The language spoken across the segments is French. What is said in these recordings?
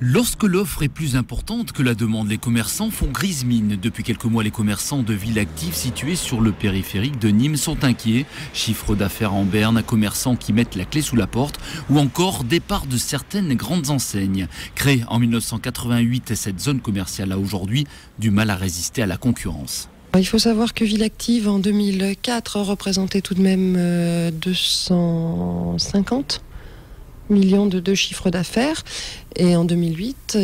Lorsque l'offre est plus importante que la demande, les commerçants font grise mine. Depuis quelques mois, les commerçants de villes actives situées sur le périphérique de Nîmes sont inquiets. Chiffre d'affaires en berne, commerçants qui mettent la clé sous la porte ou encore départ de certaines grandes enseignes. Créée en 1988, cette zone commerciale a aujourd'hui du mal à résister à la concurrence. Il faut savoir que Ville Active en 2004 représentait tout de même 250 millions de chiffre d'affaires. Et en 2008,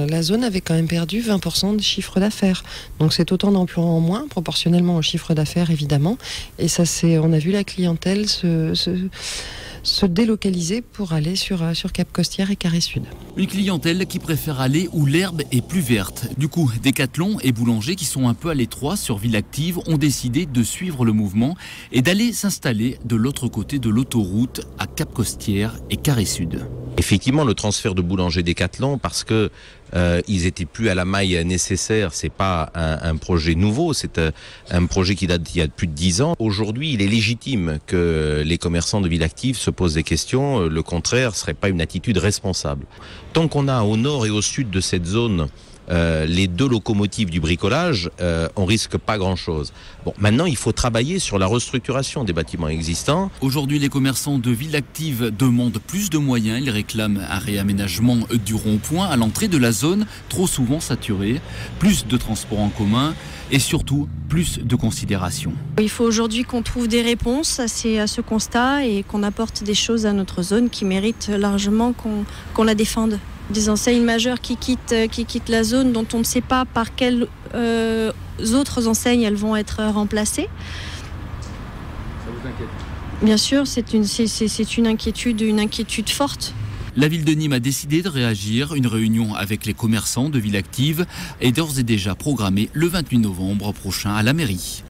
la zone avait quand même perdu 20% de chiffre d'affaires. Donc c'est autant d'emplois en moins, proportionnellement au chiffre d'affaires évidemment. Et ça, on a vu la clientèle se délocaliser pour aller sur Cap Costière et Carré Sud. Une clientèle qui préfère aller où l'herbe est plus verte. Du coup, Decathlon et boulangers qui sont un peu à l'étroit sur Ville Active ont décidé de suivre le mouvement et d'aller s'installer de l'autre côté de l'autoroute à Cap Costière et Carré Sud. Effectivement, le transfert de boulanger Decathlon, parce que ils étaient plus à la maille nécessaire, c'est pas un projet nouveau, c'est un projet qui date d'il y a plus de 10 ans. Aujourd'hui, il est légitime que les commerçants de Ville Active se posent des questions. Le contraire serait pas une attitude responsable. Tant qu'on a au nord et au sud de cette zone les deux locomotives du bricolage, on risque pas grand-chose. Bon, maintenant, il faut travailler sur la restructuration des bâtiments existants. Aujourd'hui, les commerçants de Ville Active demandent plus de moyens. Ils réclament un réaménagement du rond-point à l'entrée de la zone, trop souvent saturée, plus de transports en commun et surtout plus de considération. Il faut aujourd'hui qu'on trouve des réponses à ce constat et qu'on apporte des choses à notre zone qui méritent largement qu'on la défende. Des enseignes majeures qui quittent la zone dont on ne sait pas par quelles autres enseignes elles vont être remplacées. Ça vous inquiète ? Bien sûr, c'est une inquiétude forte. La ville de Nîmes a décidé de réagir. Une réunion avec les commerçants de Ville Active est d'ores et déjà programmée le 28 novembre prochain à la mairie.